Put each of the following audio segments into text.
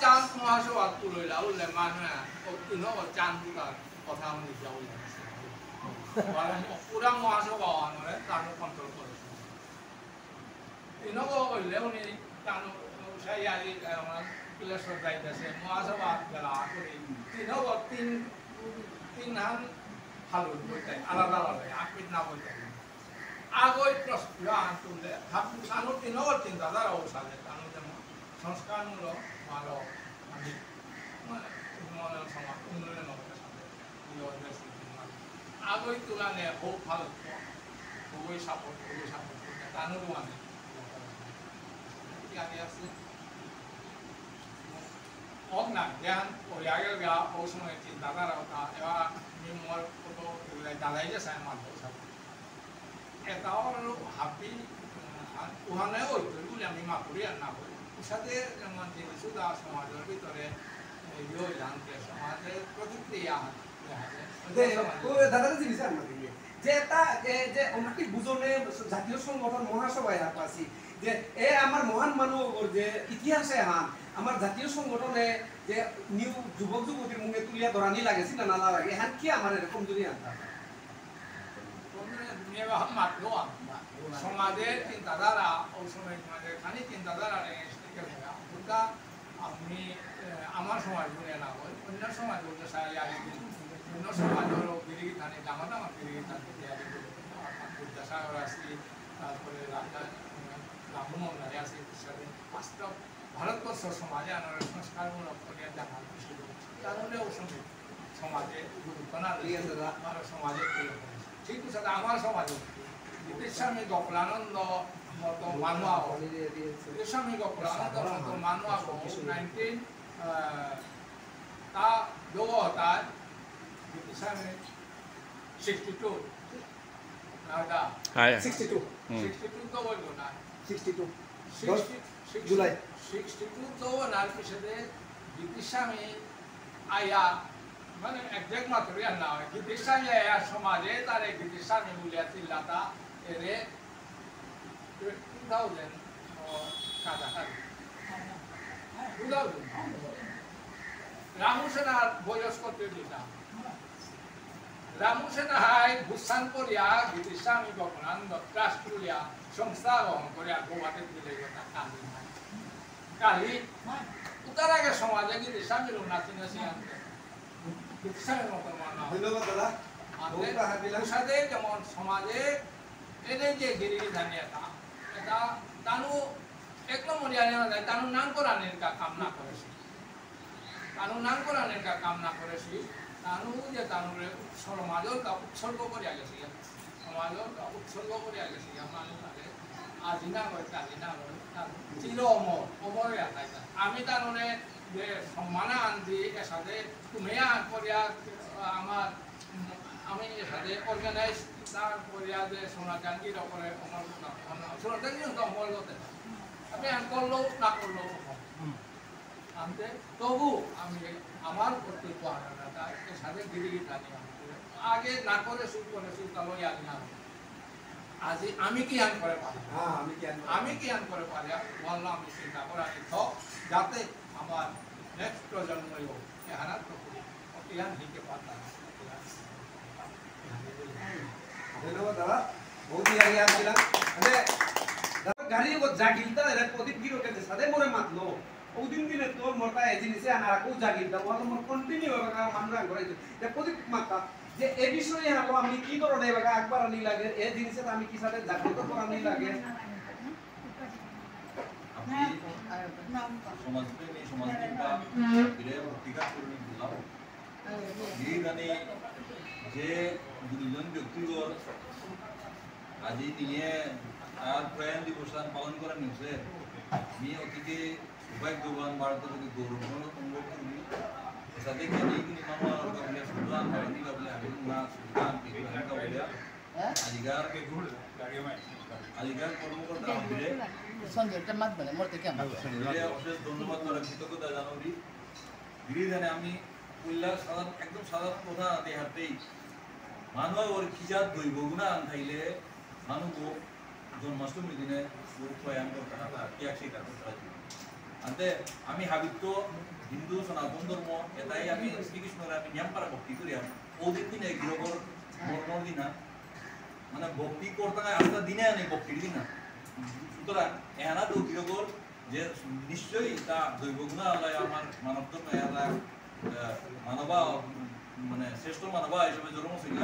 চান মহাসভা তুলইলা উল্লে মানুহে ইনো চান দুটার কথা আমি যাও পুরা মহাসভা আনরে তার কন্ট্রোল করে ইনো কইলে উনি তানো সাইয়ালি আমার প্লেসর যাইতেছে মহাসভা গেলা করে ইনো তিন হান হালুন বইতে আলাদা আলাদা আপিত না বইতে আগই প্রশ্ন তুললে তানো ইনো চিন্তা দ্বারা ওসালে তানো যেমন সংস্কারমূলক ভালো মানে উন্নয়ন সমাজ উন্নয়নের মধ্যে আগই তুলনায় খুব ভালো খুবই সাপোর্ট করতে তানোর মানে ইয়াতে আছে অক না জ্ঞান ওয়াগের গা ও সময় চিন্তাধারা ওটা এবার নিমর কত দালাই যে সাই মাত্র সব এটাও হাপি ওখানে ওই তুলি আমি মাপুরি আর না করি সাথে যেমন জিনিসটা সমাজের ভিতরে ইয়ে জানতে সমাজের প্রতিক্রিয়া দাদা জিনিস আমাদের যে এটা যে আমরা কি বুঝনে জাতীয় সংগঠন মহাসভায় আছি যে এ আমার মহান মানব যে ইতিহাসে হান আমার জাতীয় সংগঠনে যে নিউ যুবক যুবতীর মুখে তুলিয়া ধরানি লাগেছি না নালা লাগে হান কি আমার এরকম যদি আনতাম সমাজের চিন্তাধারা ওই সময় সমাজের খানি চিন্তাধারা আপনি আমার সমাজ বলে না হয় অন্য সমাজ বলতে চাই অন্য সমাজ হলো গিরিগি থানে ডাঙর ডাঙর গিরিগি থানে বিদ্যাসাগর আসি তারপরে রামমোহন রায় আসি সাথে বাস্তব ভারতবর্ষ সমাজে আনার সংস্কারমূলক করে দেখা কারণে ও সমাজে গুরুত্ব না সমাজে ঠিক সাথে আমার সমাজে স্বামী গোকুলানন্দ মতো মানুয়া স্বামী গোকুলানন্দ মতো মানুয়া 19 তা দো হতা স্বামী 62 নাদা 62 তো বলবো না 62 জুলাই 62 তো নার পিছনে স্বামী আয়া মানে একজ্যাক্ট মাত্র ইয়ার না স্বামী আয়া সমাজে তার স্বামী বলিয়া চিল্লাতা এরে 2000 কাছাকাছি 2000 রামু সেনার বয়স করতে দিতাম রামু সেনায় ভূষান করিয়া স্বামী গোকুলানন্দ ট্রাস্ট করিয়া সংস্থা গ্রহণ করিয়া গোয়াতে দিলে কালি তার আগে সমাজে স্বামীর নাচি নাচি আনতে স্বামীর মতো মানা ধন্যবাদ দাদা সাথে যেমন সমাজে এদের যে গিরি ধানিয়াটা এটা তানু এক নম্বর জানা যায় তানু নামকরণের কামনা করেছি তানু যে তানুরে সমাজের উৎসর্গ করিয়া গেছি সমাজের উৎসর্গ করিয়া গেছি মানুষ আজি না হয় কালি না হয় চির অমর অমরে আঠাইতা আমি তানুরে যে সম্মানা আনছি এর সাথে তুমি করিয়া আমার আমি এর সাথে অর্গানাইজ তার করিয়া যে সোনাচান্দির ওপরে অমর সোনাচান্দি অমর হতে আমি আন করলেও না করলেও আনতে তবু আমি আমার কর্তৃত্ব আনাটা এর সাথে গিরিগি টানি আগে না করে শুরু করেছি তাহলে আগে না আজি আমি কি আন করে পারি আমি কি আন করে পারি বললাম আমি চিন্তা করে আমি যাতে আমার নেক্সট প্রজন্ম এহানা অতিহান দিতে পারতাম ধন্যবাদ দাদা বহুত আগে আসছিলাম মানে দাদা গাড়ি জাগিলতা এর প্রদীপ গিরোকে সাথে মোরে মাতলো ওদিন দিনে তোর মোরটা এই জিনিসে আনারা কো জাগিলতা ওয়ালা মোর কন্টিনিউ বাগা মানরা করাইতো যে প্রদীপ মাতা যে এই বিষয়ে হালো আমি কি ধরনে বাগা একবার আনি লাগে এই জিনিসে আমি কি সাথে জাগ্রত করানি লাগে আপনি সমাজপ্রেমী সমাজবিজ্ঞা বিরে ভক্তিকা করুন দিলাম এই গানে যে দুজন ব্যক্তিগত আজি নিয়ে আর প্রয়াণ দিবস পালন করা নিয়েছে আমি অতিকে সৌভাগ্যবান ভারতের গৌরব অনুভব করি সাথে জ্ঞানী কিন্তু মানুষ বলে সুলতান ভারতী বলে আবিনা সুলতান বিজ্ঞান বলে আলিগার কর্মকর্তা আমাদের সঞ্জয়টা মাত বলে মরতে কেমন অশেষ ধন্যবাদ করার কৃতজ্ঞতা জানাবি ধীরে ধীরে আমি উল্লাস একদম সাধারণ কথা দেহাতেই মানুষ ওর খিজাত দইব গুণা আন খাইলে মানুষ জন্মাষ্টমী দিনে প্রয়াণ করতে ত্যাগ স্বীকার করতে আনতে আমি হাবিত্য হিন্দু সনাতন ধর্ম এটাই আমি শ্রীকৃষ্ণের আমি নিয়ম পারা ভক্তি করি ওদিন দিনে গৃহবর বর্ণর দিনা মানে ভক্তি করতে আস্তা দিনে আনি ভক্তির দিনা সুতরাং এনা তো গৃহবর যে নিশ্চয়ই তা দৈব গুণা আল্লাহ আমার মানব ধর্ম আল্লাহ মানবা মানে শ্রেষ্ঠ মানবা হিসেবে জন্ম ছিল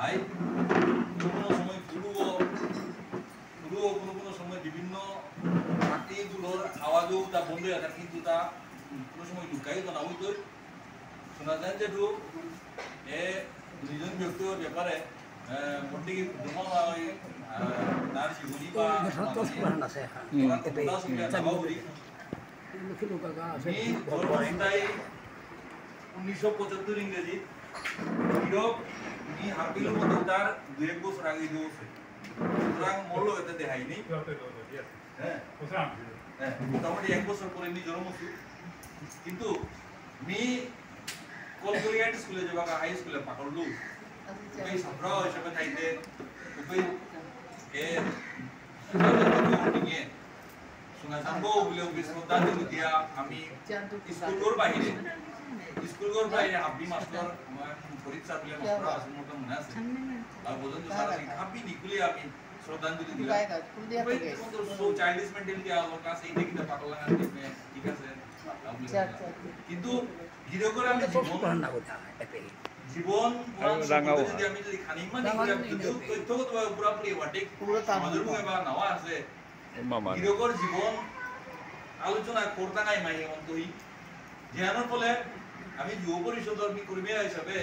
হাই কোনো সময় পুরো কোনো সময় বিভিন্ন পার্টিগুলোর আওয়াজও তা বন্ধ হয়ে থাকে কিন্তু তা কোনো সময় লুকাই তো না হইতো শোনা যায় যে দুজন ব্যক্তির ব্যাপারে মোটামুটি তার জীবনী বা 1975 ইংরেজি ইউরোপ নি হাবিলের মধ্যে তার 2-1 বছর আগে দিয়েছে সুতরাং মূল্য এতে দেখাইনি হ্যাঁ মোটামুটি 1 বছর পরে আমি জন্ম হচ্ছি কিন্তু মি কলকাতা স্কুলে যাবা হাই স্কুলে পাকড়লু ওই ছাত্র হিসেবে থাইতে ওই এ নিয়ে শোনা যাবো বলে শ্রদ্ধা দিয়া আমি স্কুলের বাইরে হাবি মাস্টার পরীক্ষা দিলে মাস্টার আসল মতো মনে আছে আর বলুন তো সারা হাবি নিকুলে আমি শ্রদ্ধাঞ্জলি দিলাম সো চাইল্ডিশ মেন্টালিটি আমার কাছে এই দেখিতে পাগল লাগা ঠিক আছে কিন্তু ধীরে করে আমি জীবন যদি আমি যদি খানিকমান তথ্যগতভাবে পুরোপুরি সঠিক আমাদের মুখে বা নাওয়া আছে ধীরকর জীবন আলোচনা করতে নাই মাই অন্তই ধ্যানের ফলে আমি যুব পরিষদের কর্মী হিসাবে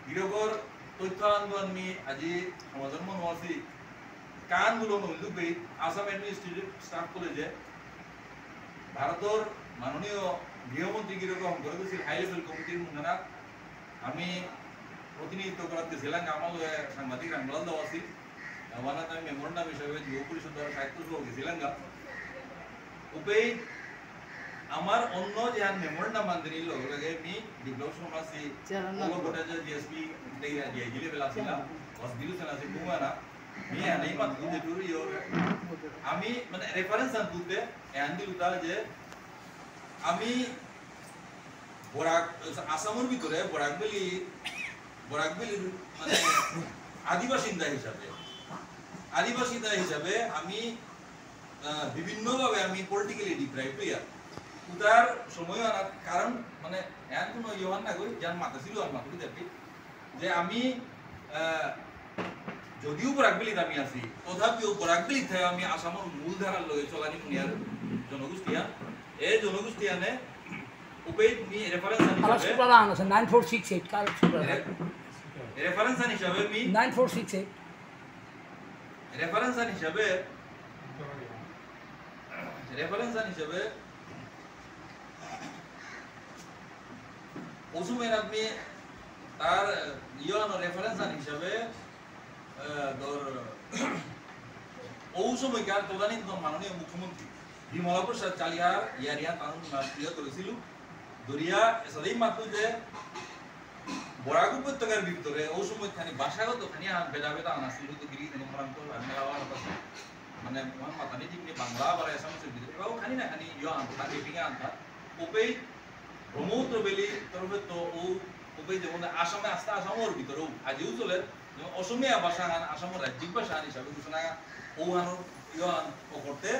ধীরকর তথ্য আন্দোলন আজি সমাজের মন আছি কানগুলো নইলুপে আসাম অ্যাডমিনিস্ট্রেটিভ স্টাফ কলেজে ভারতের মাননীয় গৃহমন্ত্রী গিরকম করে দিয়েছিল হাই লেভেল কমিটির মুখানা আমি প্রতিনিধিত্ব করতে ছিলাম আমার সাংবাদিক রামলাল দাও আছি আমার আমি মেমোরেন্ডাম হিসেবে যুব পরিষদের সাহিত্য সহ গেছিলাম উপেই আমার অন্য যে মেমোরেন্ডাম মানতে নিল লগে আমি বিপ্লব সমাজী গোটা যে জিএসপি দিলে বেলা ছিলাম হসপিটাল আছে কুমারা মি আনেই মাত যে টুর আমি মানে রেফারেন্স আনতে এন্ডিল উতা যে আমি বরাক আসামের ভিতরে বরাকবেলি মানে আদিবাসিন্দা হিসাবে আমি বিভিন্নভাবে আমি পলিটিক্যালি ডিপ্রাইভ হইয়া উদার সময় আনার কারণ মানে এমন কোনো ইহান না কই যার মাথা ছিল আর মাথা দেখি যে আমি যদিও বরাকবেলিতে আমি আছি তথাপিও বরাকবেলি থেকে আমি আসামের মূল ধারার লগে চলানি মুনিয়ার জনগোষ্ঠীয়া এই জনগোষ্ঠীয়ানে উপেই মি রেফারেন্স হিসাবে 9468 কার রেফারেন্স হিসাবে মি 9468 রেফারেন্স হিসাবে ওসুমের আপনি তার ইয়ন রেফারেন্স হিসাবে ধর ওই সময়কার তদানীন্তন মাননীয় মুখ্যমন্ত্রী বিমলা প্রসাদ চালিয়ার ইয়ারিয়া কানুন প্রিয় করেছিল দরিয়া সদাই মাত্র যে বরাক উপত্যকার ভিতরে ওই সময় খানি ভাষাগত খানি ভেদা ভেদা আনাছিল তো গিরি খানি প্রান্ত মানে মাতানি দিকে বাংলা বা আসামের ভিতরে এবাও খানি না খানি ইয় আনতা লিপিঙে আনতা ওপেই ব্রহ্মপুত্র বেলি তরফে তো ও ওপেই যেমন আসামে আস্তা আসামের ভিতরেও আজিও চলে অসমীয়া ভাষা আন আসামের রাজ্যিক ভাষা হিসাবে ঘোষণা ও আনোর ইয় আন করতে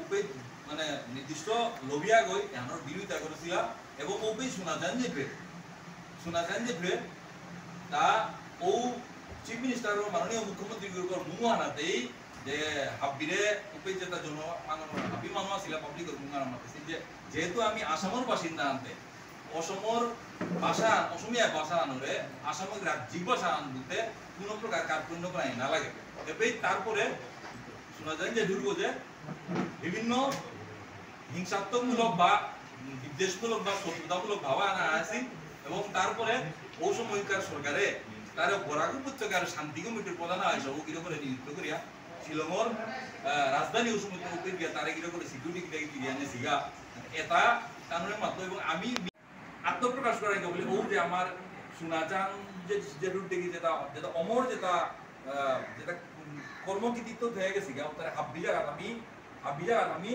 ওপেই মানে নির্দিষ্ট লবিয়া গই এহানোর বিরোধিতা করেছিল এবং ওপেই শোনা যান যে তা ও চিফ মিনিস্টার মাননীয় মুখ্যমন্ত্রীর উপর মুহানাতেই যে হাবিরে উপে যেটা জন হাবি মানুষ ছিল পাবলিকের মুহানা মাতেছি যে যেহেতু আমি আসামের বাসিন্দা আনতে অসমের ভাষা অসমীয়া ভাষা আনরে আসামের রাজ্যিক ভাষা আনতে কোনো প্রকার কার্পণ্য করা না লাগে এবেই তারপরে শোনা যায় যে দুর্গ যে বিভিন্ন হিংসাত্মকমূলক বা বিদ্বেষমূলক বা শত্রুতামূলক ভাবা আনা আছে এবং তারপরে ওই সময়কার সরকারে তার বরাক উপত্যকার শান্তি কমিটির প্রধান হিসেবে কিরকম করে নিযুক্ত করিয়া শিলংর রাজধানী ওই সময় উপরে গিয়া তারা কিরকম করে সিকিউরিটি দিয়ে আনে সিগা এটা কারণের মাত্র এবং আমি আত্মপ্রকাশ করাই বলে ও যে আমার সোনাচান যে রুট দেখি যেটা অমর যেটা কর্মকৃতিত্ব হয়ে গেছে গা তার হাব্বি জায়গা আমি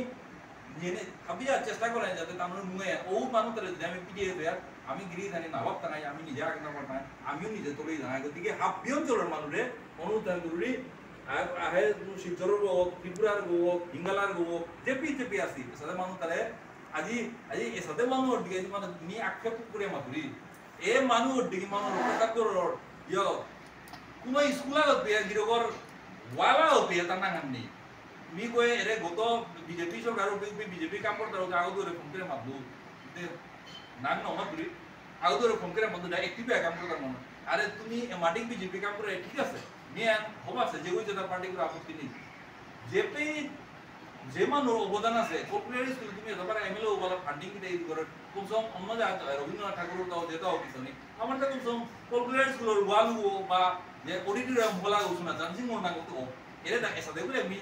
জেনে আপনি চেষ্টা করেন যাতে তার মুয়ে ও মানুষ যদি আমি পিটিয়ে দেয় আমি গিরি জানি না ভাবতা নাই আমি নিজে আগে না পারতাম আমিও নিজে তোলেই জানাই গতিকে হাফি অঞ্চলের মানুষে অনুদান জরুরি আহে শিলচরের হোক ত্রিপুরার হোক হিঙ্গালার হোক জেপি জেপি আসি সাথে মানুষ তারে আজি আজি এ সাথে মানুষ দিকে মানে নি আক্ষেপ করে মাতুরি এ মানুষ দিকে মানুষ কাকর ইয় কোনো স্কুলত বিয়া গিরগর ওয়ালা বিয়া তার নাম নেই मी कोई अरे गोतो बीजेपी सरकार बीजेपी काम करता होगा आगो तो फोन करे मत दो नाम ना मत दूरी आगो तो फोन करे मत दो डायरेक्ट भी काम करता मन अरे तुम्ही एमआरटी बीजेपी काम करे ठीक আছে मी होबा আছে যে ওই জেতা পার্টি করে আপত্তি নেই জেপি যে মানুষ অবদান আছে কর্পোরেট স্কুল তুমি এতবার এমএলএ ওবালা ফান্ডিং কি দেই করে কমসম অন্য রবীন্দ্রনাথ ঠাকুর দাও যেটাও কিছু নেই আমার তো কমসম কর্পোরেট স্কুলের ওয়ালু বা যে অডিটোরিয়াম বলা উছনা জানসিং মন না কত এরে দা এসা দেখলে আমি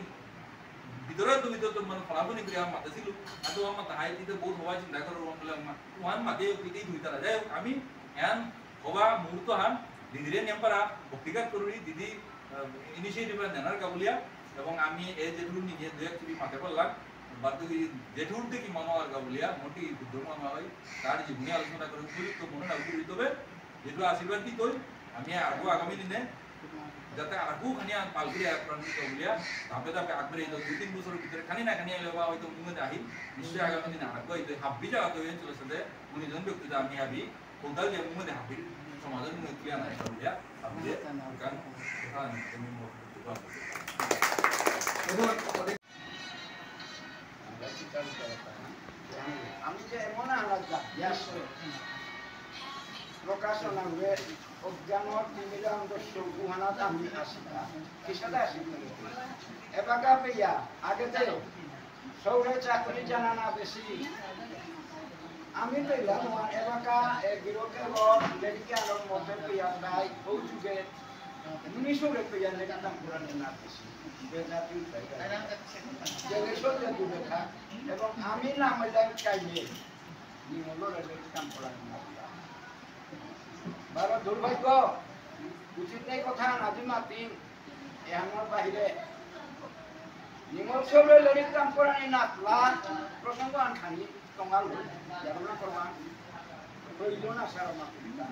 ভিতরে তো মানে ফলাফলি করে আমার মাথা ছিল আর তো আমার হাই দিতে বহুত হওয়া চিন্তা করে বলে আমার মাথে পিতেই দুই তারা যাই আমি এন হওয়া মুহূর্ত হান দিদিরে নেম্পারা ব্যক্তিগত করি দিদি ইনিশিয়েটিভ নেনার কাবুলিয়া এবং আমি এই যেটুকু নিজে দুই একটি মাথে পড়লাম বাদ যেটুকু দেখি মনো আর কাবুলিয়া মোটি বুদ্ধমান হয় তার জীবনী আলোচনা করে গুরুত্ব মনে রাখতে হবে যেটু আশীর্বাদ কি কই আমি আগামী দিনে যাতে আগু খানিয়া পালকি প্রাণী কাবুলিয়া ধাপে ধাপে আগবে এই 2-3 বছরের ভিতরে খানি না খানি এলেবা হয়তো উন্নতি আহি নিশ্চয় আগামী দিনে আগবে এই হাব্বি জায়গা তো চলে সাথে উনিজন ব্যক্তি আমি হাবি কোদাল যে উন্নতি হাব্বি সমাজের উন্নতি আনা কাবুলিয়া আপনি কান কান আমি আমি যে এমন আলাদা প্রকাশনা হয়ে অজ্ঞানৰ তিনিলাম গুহানাত আমি আসিলা কিসাতে আসি এবাকা পেয়া আগেতে সৌরে চাকরি জানা না বেশি আমি পেলাম এবাকা গিরকে লেডিকে আলোর মধ্যে পেয়া নাই ও যুগে উনিশরে পেয়া লেখাতাম পুরানো না বেশি এবং আমি নাম চাইলে নিমলের কাম করানো না বারো দুর্ভাগ্য উচিত এই কথা নাজি মাতি এহানোর বাহিরে নিমল সৌরে লড়ির কাম করানি নাতলা প্রসঙ্গ আনখানি টঙ্গাল জাগরণ করবান হইল না সারা মাতিটা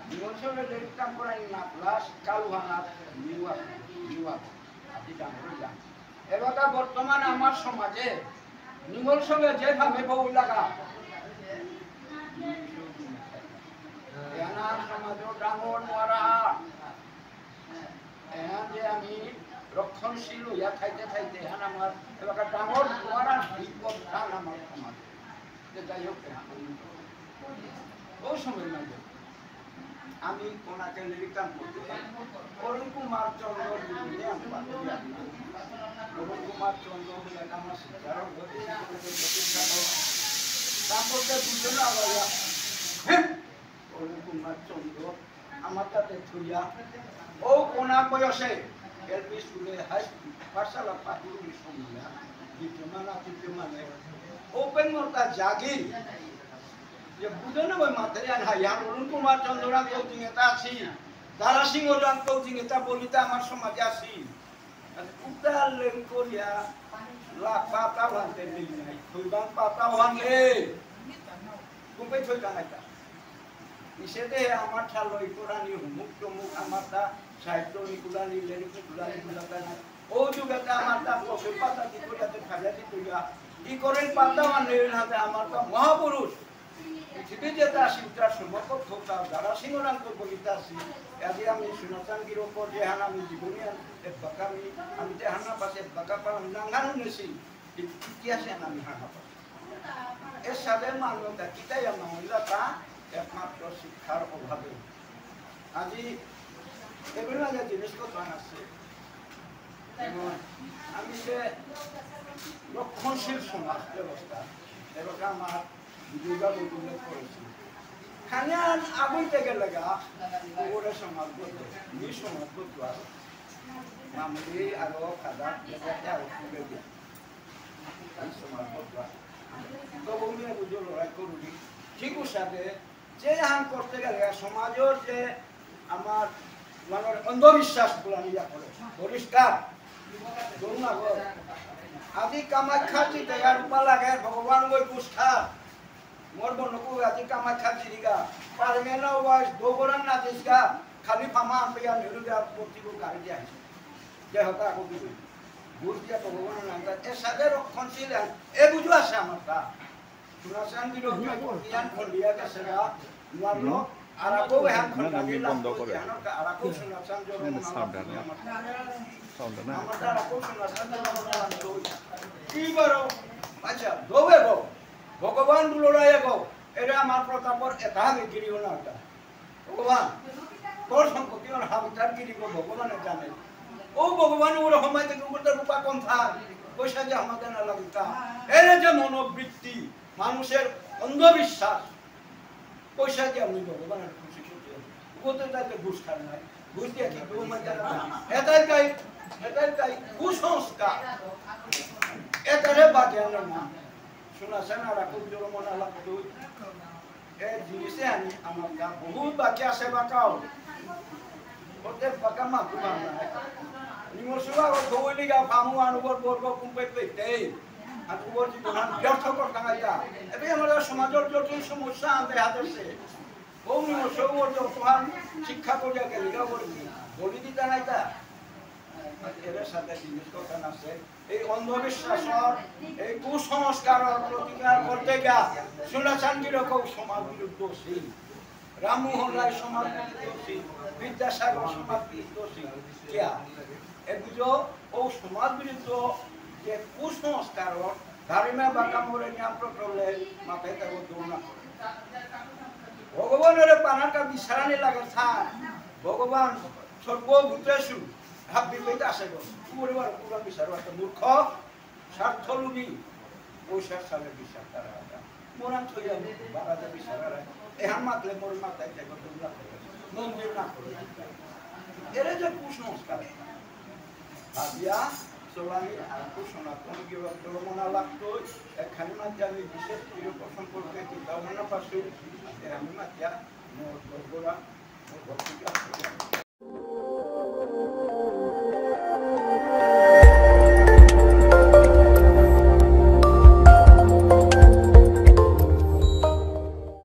নিমল সৌরে লড়ির কাম করানি নাতলা কালুহানাত নিওয়া আদি ডাঙর এবার বর্তমান আমার সমাজে নিমল সঙ্গে যেভাবে বউ লাগা ডাঙর মরা যে আমি রক্ষণশীল হইয়া খাইতে খাইতে আমার এবার ডাঙর মরা বিপদ আমার সমাজে যাই হোক ওই সময় মাঝে আমি ওনাকে লিরিকাম করতে অরুণ কুমার চন্দ্র অরুণ কুমার চন্দ্র আমার শিক্ষারক তারপরে দুজন আবার অরুণ কুমার চন্দ্র আমার তাতে থুইয়া ও কোনা বয়সে এলপি স্কুলে হাই পাঠশালা পাঠুরি সমিয়া দ্বিতীয় ওপেন মর্তা জাগির যে বুঝনে ওই মাথায় হাইয়া অরুণ কুমার চন্দ্রা কোচিং এটা আছি দারা সিংহ রান কোচিং এটা বলিতে আমার সমাজে আছি উত্তাল লেন করিয়া লাখ পাতা ভাঙতে নেই নাই থইবাং পাতা ভাঙে কুম্পে থইতা নাইতা নিষেধে আমার ঠালই কোরআনি হুমুক টমুক আমার তা সাহিত্য নিকুলানি লেরিক নিকুলানি গুলাতা নাই ও যুগেতে আমার তা কফি পাতা দি করিয়াতে খাজাতি তুইয়া ই করেন পাতা মানে হাতে আমার তা মহাপুরুষ পৃথিবী যেটা শিবটার সমর্পক হোতা যারা সিংহরাঙ্ক বলিতে আসি আজি আমি সুনাচাঙ্গির ওপর যেহান আমি জীবনী বাকামি আমি যেহানা পাশে বাকা পালাম নাঙ্গানো নেছি ইতিহাসে আমি হানা পাই এর সাথে মানবতা কিটাই আমার মহিলা তা একমাত্র শিক্ষার অভাবে আজি এগুলো যে জিনিসপত্র আছে যেমন আমি যে রক্ষণশীল সমাজ ব্যবস্থা এবং আমার দুর্গা উল্লেখ করেছি খানিয়ান আগুন থেকে লাগা ওরে সমাজ করতে এই সমাজ করতে আছে মামুলি আরো খাদা যেটাতে আরো খুলে দিয়ে এই সমাজ করতে আছে তো বমিয়ে বুঝো লড়াই করুনি ঠিক সাথে যে হান করতে গেলে সমাজের যে আমার মানে অন্ধবিশ্বাস গুলা নিয়া করে পরিষ্কার আজি কামাখ্যা চিতায়ার রূপা লাগে ভগবান গই পুষ্ঠা মোর বনকু আজি কামাখ্যা চিরিগা পারমেনা ওয়াস দোগরান না দিসগা খালি ফামা আম্পিয়া নিরুগা প্রতিগো গাড়ি দিয়া যে হতা কবি বুঝ দিয়া ভগবান নামটা এ সাথে রক্ষণশীল এ বুঝু আছে আমারটা সুনাসান বিরোধী জ্ঞান খন্ডিয়া কাছেরা মারলো আর আকো হ্যাঁ খন্ডানি বন্ধ করে আর আকো সুনাসান জন্য আমারটা আকো সুনাসান জন্য কি বড় আচ্ছা দোবে গো ভগবান দুলরায় গো এটা আমার প্রতাপর এটা গিরি না এটা ভগবান তোর সম্পত্তি আর হামতার গিরি গো ভগবানে জানে ও ভগবান ওর সময় থেকে উপর রূপা কন্থা পয়সা যে আমাদের না লাগিতা এর যে মনোবৃত্তি মানুষের অন্ধবিশ্বাস পয়সা দিয়ে আমি ভগবানের খুশি করতে ওতে তাকে ঘুষ খান নাই ঘুষ দিয়ে কি কেউ মজা না এটাই কাই কুসংস্কার এটারে বাজে না শোনাছেন আর খুব জোর মনে লাগতো এই জিনিসে আমি আমার গা বহুত বাকি আছে বাকাও ওতে বাকা মা তোমার না নিমসুবা গৌলি গা ফামু আনুবর বর্গ কুম্পে পেতে আর উপর জীবন ব্যর্থ করতে গাইতা এবে আমাদের সমাজের জটিল সমস্যা আনতে হাতেছে ও নিমসুবা তোমার শিক্ষা করিয়া গেলি গা বলি দিতা নাইতা এর সাথে জিনিস কথা আছে এই অন্ধবিশ্বাসর এই কুসংস্কারের প্রতিকার করতে গিয়া সুনাচান্দির কেউ সমাজ বিরুদ্ধশীল রামমোহন রায় সমাজ বিরুদ্ধশীল বিদ্যাসাগর সমাজ বিরুদ্ধশীল কিয়া এ বুঝো ও সমাজ বিরুদ্ধ যে কুসংস্কারর ধারিমা বাঁকা মোড়ে নিয়ন্ত্রণ করলে মাথায় তার দৌড়া করে ভগবানের পানাটা বিছারানি লাগে থাক ভগবান সর্বভূতেষু ভাবি কইতে আসে গো পরিবার পুরা বিচার একটা মূর্খ স্বার্থলোভী পয়সার সালে বিচার তারা মোরান থইয়া বারাদা বিচার এহান মাতলে মোর মাথায় থেকে তোমরা মন্দির না করে এর যে কুসংস্কার ভাবিয়া চলানি আর কুসংস্কার কি মনে লাগতো এখানে মাঝে আমি বিশেষ প্রিয় পছন্দ করতে চিন্তা ভাবনা পাশে আমি মাঝে মোর গোড়া মোর ভক্তিকা